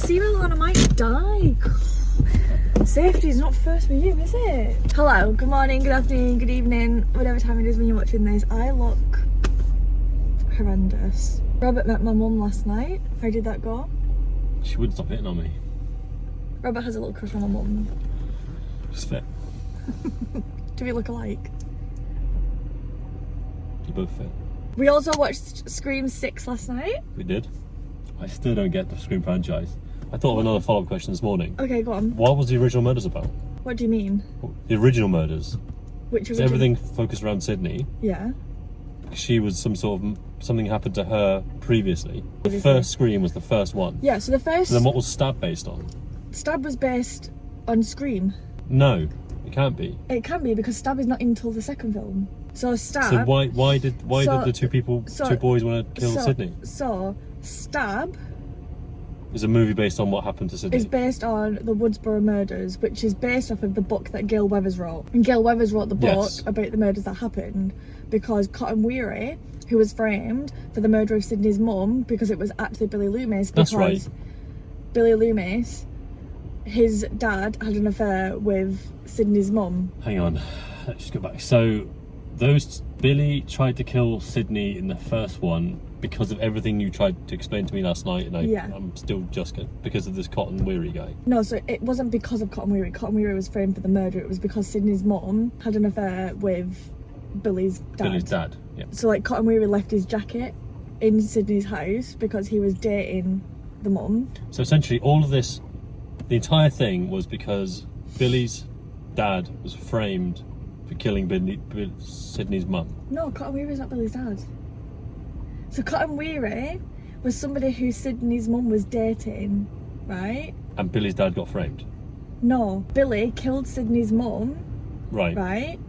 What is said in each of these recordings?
Saywell on, I might die. Safety is not first for you, is it? Hello, good morning, good afternoon, good evening, whatever time it is when you're watching this. I look horrendous. Robert met my mum last night. How did that go? She wouldn't stop hitting on me. Robert has a little crush on my mum. Just fit. Do we look alike? You both fit. We also watched Scream 6 last night. We did. I still don't get the Scream franchise. I thought of another follow-up question this morning. Okay, go on. What was the original murders about? What do you mean? The original murders. Which So everything focused around Sydney. Yeah. She was something happened to her previously. The first Scream was the first one. Yeah, so the first... And then what was Stab based on? Stab was based on Scream. No, it can't be. It can be because Stab is not until the second film. So Stab... So why did the two boys want to kill Sydney? So Stab is a movie based on what happened to Sydney. It's based on the Woodsboro murders, which is based off of the book that Gail Weathers wrote. And Gail Weathers wrote the book about the murders that happened because Cotton Weary, who was framed for the murder of Sydney's mum, because it was actually Billy Loomis. That's right. Billy Loomis, his dad had an affair with Sydney's mum. Hang on, let's just go back. So Billy tried to kill Sydney in the first one because of everything you tried to explain to me last night, and I'm still just because of this Cotton Weary guy. No, so it wasn't because of Cotton Weary. Cotton Weary was framed for the murder. It was because Sydney's mum had an affair with Billy's dad. Yeah. So like Cotton Weary left his jacket in Sydney's house because he was dating the mum. So essentially all of this, the entire thing was because Billy's dad was framed for killing Sydney's mum. No, Cotton Weary's not Billy's dad. So Cotton Weary was somebody who Sydney's mum was dating, right? And Billy's dad got framed? No, Billy killed Sydney's mum. Right. Right?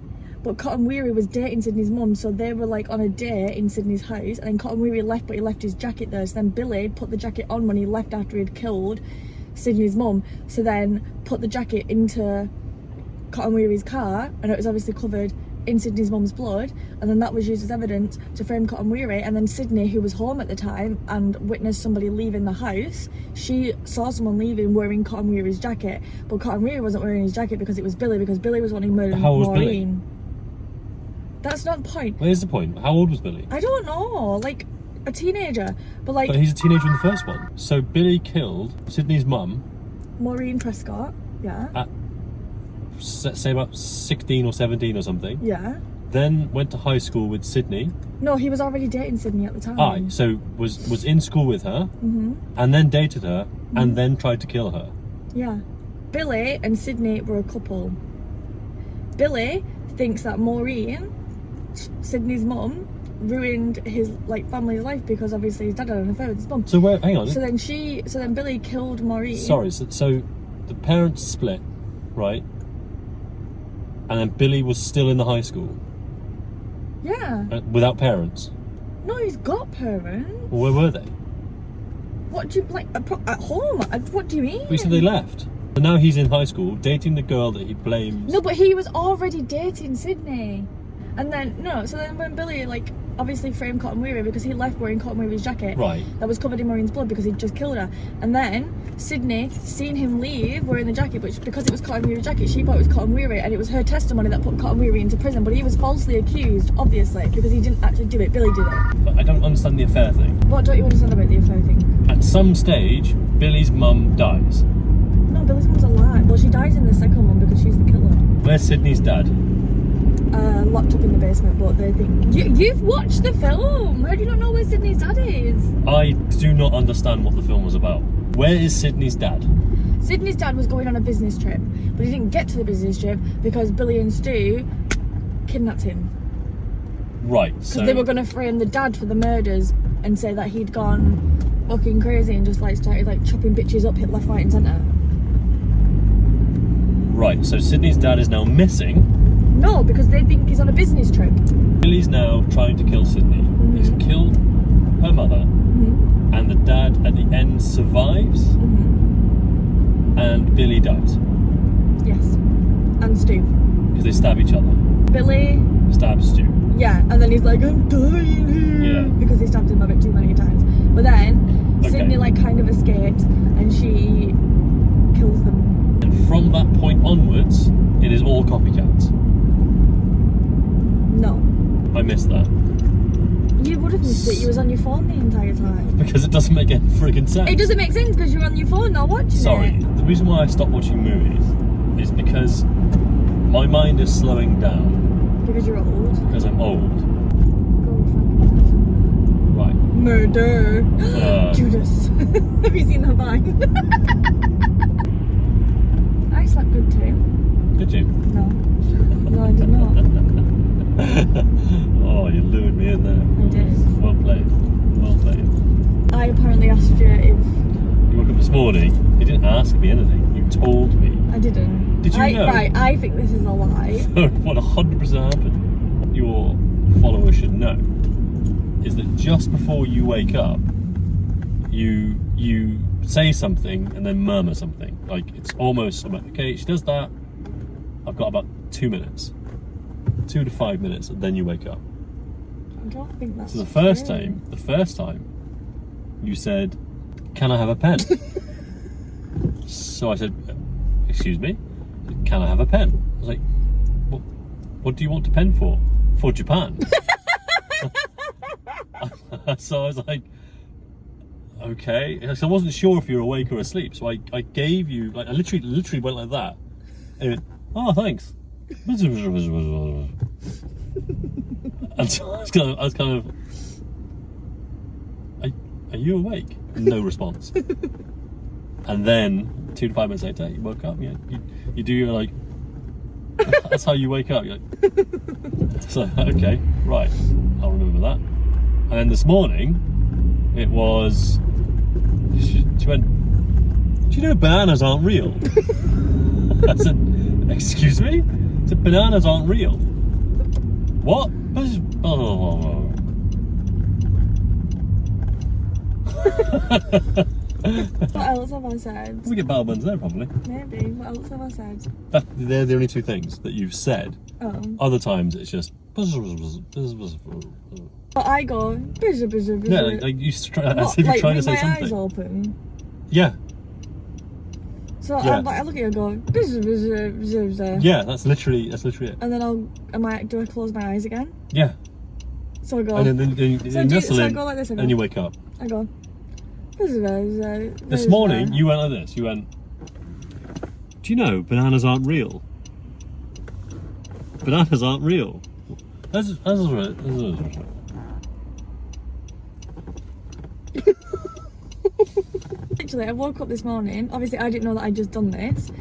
But Cotton Weary was dating Sydney's mum, so they were like on a date in Sydney's house, and then Cotton Weary left, but he left his jacket there. So then Billy put the jacket on when he left after he'd killed Sydney's mum. So then put the jacket into Cotton Weary's car, and it was obviously covered in Sydney's mum's blood, and then that was used as evidence to frame Cotton Weary. And then Sydney, who was home at the time and witnessed somebody leaving the house, she saw someone leaving wearing Cotton Weary's jacket, but Cotton Weary wasn't wearing his jacket because it was Billy, because Billy was wanting murdered Maureen. How old was Billy? That's not the point. Where's the point? How old was Billy? I don't know, like a teenager, but he's a teenager in the first one. So Billy killed Sydney's mum, Maureen Prescott, yeah, at say about 16 or 17 or something. Yeah. Then went to high school with Sydney. No, he was already dating Sydney at the time. Aye, so was in school with her, and then dated her, and then tried to kill her. Yeah. Billy and Sydney were a couple. Billy thinks that Maureen, Sydney's mum, ruined his family's life because obviously his dad had an affair with his mum. So hang on. So then Billy killed Maureen. Sorry, so the parents split, right? And then Billy was still in the high school. Yeah. Without parents. No, he's got parents. Well, where were they? What do you at home? What do you mean? We said they left. And now he's in high school dating the girl that he blames. No, but he was already dating Sydney. And then so then when Billy obviously framed Cotton Weary because he left wearing Cotton Weary's jacket, right, that was covered in Maureen's blood because he'd just killed her, and then Sydney seen him leave wearing the jacket, which because it was Cotton Weary's jacket, she thought it was Cotton Weary, and it was her testimony that put Cotton Weary into prison. But he was falsely accused, obviously, because he didn't actually do it. Billy did it. But I don't understand the affair thing. What don't you understand about the affair thing? At some stage, Billy's mum dies. No, Billy's mum's alive. Well, she dies in the second one because she's the killer. Where's Sydney's dad? Locked up in the basement, but they think... You've watched the film! How do you not know where Sydney's dad is? I do not understand what the film was about. Where is Sydney's dad? Sydney's dad was going on a business trip, but he didn't get to the business trip because Billy and Stu kidnapped him. Right, so... Because they were going to frame the dad for the murders and say that he'd gone fucking crazy and just started chopping bitches up, hit left, right and centre. Right, so Sydney's dad is now missing. No, because they think he's on a business trip. Billy's now trying to kill Sydney. He's killed her mother, and the dad at the end survives, and Billy dies. Yes, and Stu. Because they stab each other. Billy stabs Stu. Yeah, and then he's like, I'm dying here. Yeah. Because he stabbed him a bit too many times. But then Sydney like kind of escapes and she kills them. And from that point onwards, it is all copycats. No. I missed that. You would have missed it. You was on your phone the entire time. Because it doesn't make any friggin' sense. It doesn't make sense because you're on your phone not watching Sorry, it. the reason why I stopped watching movies is because my mind is slowing down. Because you're old. Because I'm old. Right. Murder. Judas. Have you seen that vine? I slept good too. Did you? No. No, I did not. Oh, you lured me in there. I did. Well played. Well played. I apparently asked you if... You woke up this morning, you didn't ask me anything. You told me. I didn't. Did you know? Right, I think this is a lie. What 100% happened, what your followers should know, is that just before you wake up, you say something and then murmur something. Like, it's almost, I'm like, okay, she does that, I've got about 2 minutes. 2 to 5 minutes, and then you wake up. I don't think that's So the first time, you said, can I have a pen? So I said, excuse me? Can I have a pen? I was like, what do you want a pen for? For Japan? So I was like, okay. So I wasn't sure if you were awake or asleep. So I gave you, like, I literally went like that. And you went, oh, thanks. And so I was kind of, are you awake? No response. And then 2 to 5 minutes later, you woke up. You do your, like, that's how you wake up. You're like, so, okay, right, I'll remember that. And then this morning, it was, she went, do you know bananas aren't real? I said, excuse me? I said, bananas aren't real. What? What else have I said? We get battle buns there, probably. Maybe. What else have I said? They're the only two things that you've said. Oh. Other times it's just. But I go. Yeah, like you as if you're trying to say something. My eyes open. Yeah. So yeah. I look at you and go. Yeah, that's literally it. And then do I close my eyes again? Yeah. So I go. And then so I go like this. And you wake up. I go. This morning you went like this. You went, do you know bananas aren't real? Bananas aren't real. That's right. Actually, I woke up this morning. Obviously, I didn't know that I'd just done this.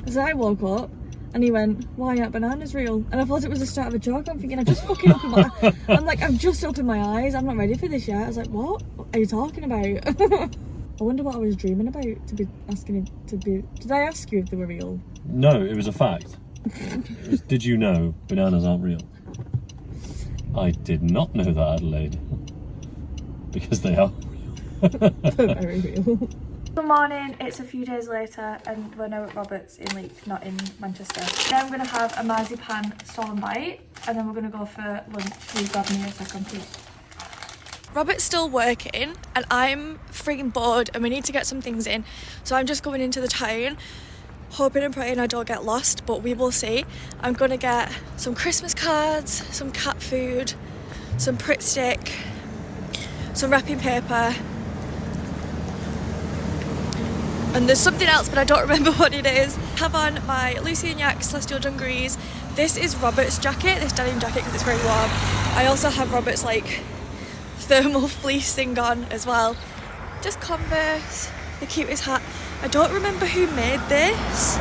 So I woke up and he went, why aren't bananas real? And I thought it was the start of a joke. I'm thinking, I just fucking opened my eyes. I'm like, I've just opened my eyes. I'm not ready for this yet. I was like, what are you talking about? I wonder what I was dreaming about to be asking him to be. Did I ask you if they were real? No, it was a fact. Did you know bananas aren't real? I did not know that, Adelaide. Because they are. They're very real. Good morning, it's a few days later and we're now at Robert's in Leek, not in Manchester. Now I'm going to have a marzipan stolen bite and then we're going to go for lunch. Please grab me a second, please. Robert's still working and I'm freaking bored and we need to get some things in. So I'm just going into the town, hoping and praying I don't get lost, but we will see. I'm going to get some Christmas cards, some cat food, some Pritt stick, some wrapping paper, and there's something else but I don't remember what it is. I have on my Lucy and Yak Celestial Dungarees. This is Robert's jacket, this denim jacket, because it's very warm. I also have Robert's like thermal fleece thing on as well. Just Converse, the cutest hat. I don't remember who made this,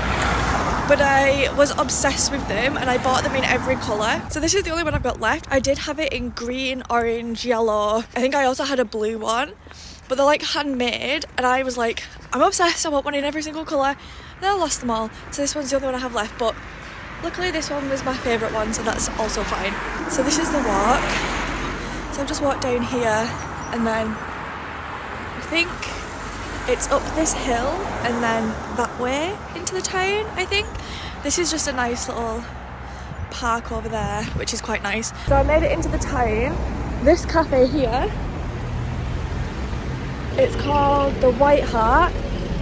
but I was obsessed with them and I bought them in every colour. So this is the only one I've got left. I did have it in green, orange, yellow. I think I also had a blue one, but they're like handmade and I was like, I'm obsessed, I want one in every single colour. Then I lost them all, so this one's the only one I have left, but luckily this one was my favourite one, so that's also fine. So this is the walk. So I've just walked down here and then I think it's up this hill and then that way into the town, I think. This is just a nice little park over there, which is quite nice. So I made it into the town. This cafe here It's called the White Heart.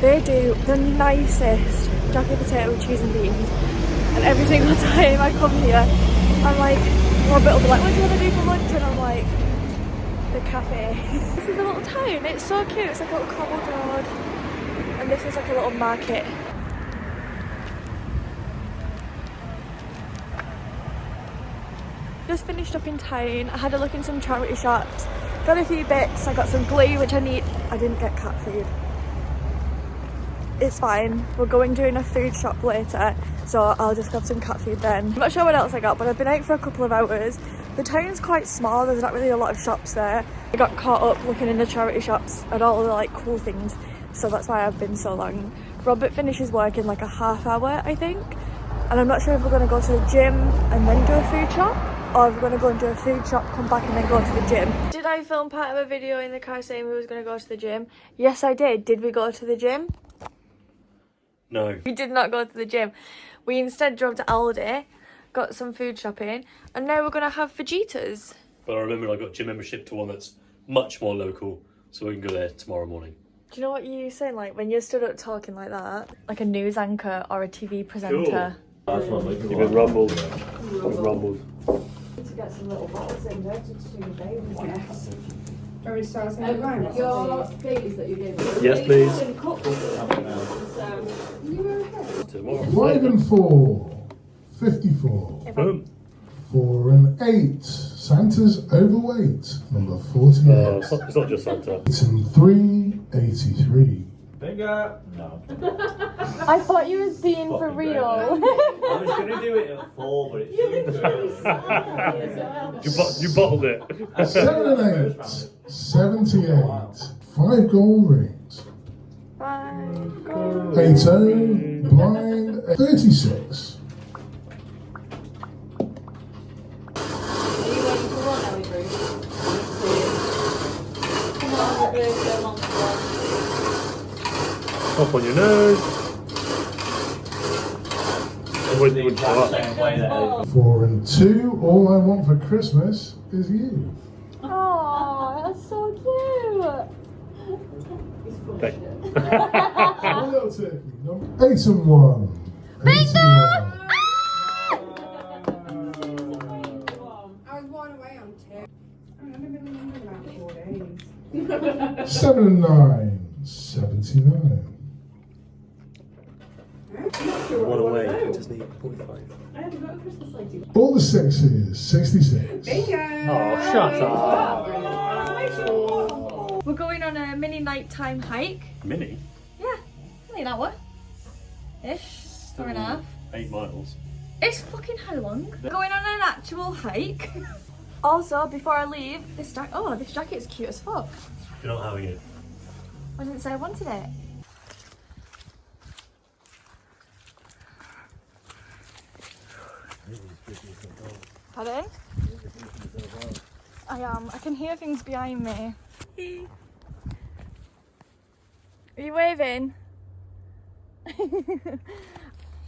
They do the nicest jacket potato with cheese and beans. And every single time I come here, I'm like, Robert will be like, what do you want to do for lunch? And I'm like, the cafe. This is a little town. It's so cute. It's like a little cobbled road. And this is like a little market. Just finished up in town. I had a look in some charity shops. Got a few bits. I got some glue, which I need. I didn't get cat food. It's fine. We're going doing a food shop later, so I'll just grab some cat food then. I'm not sure what else I got, but I've been out for a couple of hours. The town's quite small. There's not really a lot of shops there. I got caught up looking in the charity shops at all the like cool things, so that's why I've been so long. Robert finishes work in like a half hour, I think, and I'm not sure if we're going to go to the gym and then do a food shop, or if we're going to go and do a food shop, come back and then go to the gym. Did I film part of a video in the car saying we was going to go to the gym? Yes, I did. Did we go to the gym? No. We did not go to the gym. We instead drove to Aldi, got some food shopping, and now we're going to have fajitas. But I remember I got gym membership to one that's much more local, so we can go there tomorrow morning. Do you know what you saying, like, when you stood up talking like that? Like a news anchor or a TV presenter. Cool. You've been rumbled. To get some little bottles in there to do the babies. Yes. Are we starting at round? Your babies that you gave us. Yes, please. Tomorrow. 5 and 4, 54. Boom. 4 and 8, Santa's overweight, number 48. It's not just Santa. 8 and 3, 83. Bingo! No. I thought you was being for real. I was going to do it at 4, but it's You bottled it. 7 and 8, 78. 5 gold rings. 5 gold. 8 blind, 36. Up on your nose. It wouldn't show up. 4 and 2, all I want for Christmas is you. Oh, that's so cute. Okay. A little turkey. 8 and 1. Bingo! I was born away on 2. I remember being in about 4 days. 7 and 9, 79. One away. Just need 45. I haven't got a Christmas lighting. All the 6s, 66. Bingo! Oh, shut up. We're going on a mini nighttime hike. Mini? Yeah, only an hour. Ish. Hour and a half. 8 miles. It's fucking how long? We're going on an actual hike. Also, before I leave, this jacket is cute as fuck. You're not having it. I didn't say I wanted it. Pardon? I am. I can hear things behind me. Are you waving?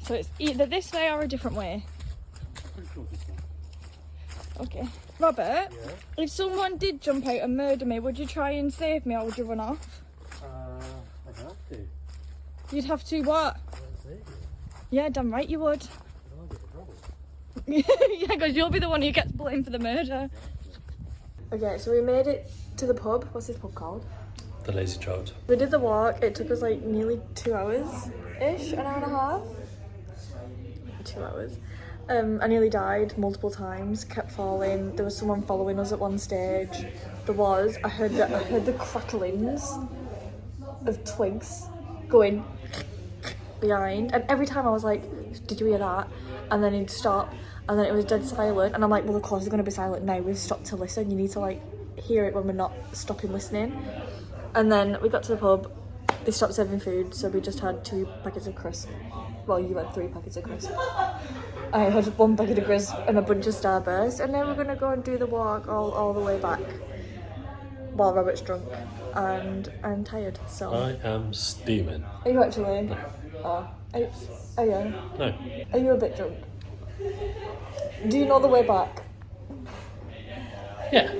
So it's either this way or a different way. Okay. Robert, if someone did jump out and murder me, would you try and save me or would you run off? I'd have to. You'd have to what? Yeah, damn right you would. Yeah, because you'll be the one who gets blamed for the murder. Okay, so we made it to the pub. What's this pub called? The Lazy Child. We did the walk. It took us like nearly 2 hours-ish, an hour and a half. 2 hours. I nearly died multiple times, kept falling. There was someone following us at one stage. I heard the cracklings of twigs going behind, and every time I was like, did you hear that? And then he'd stop, and then it was dead silent, and I'm like, well of course it's going to be silent now, we've stopped to listen, you need to like hear it when we're not stopping listening. And then we got to the pub, they stopped serving food, so we just had 2 packets of crisps. Well, you had 3 packets of crisps. I had 1 packet of crisps and a bunch of Starburst, and then we're going to go and do the walk all the way back while Robert's drunk and I'm tired, so. I am steaming. Are you actually? No. Oh. Are you? No. Are you a bit drunk? Do you know the way back? Yeah.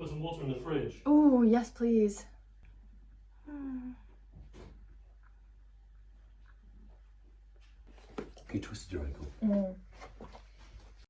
Put some water in the fridge. Oh, yes, please. You twisted your ankle. Mm.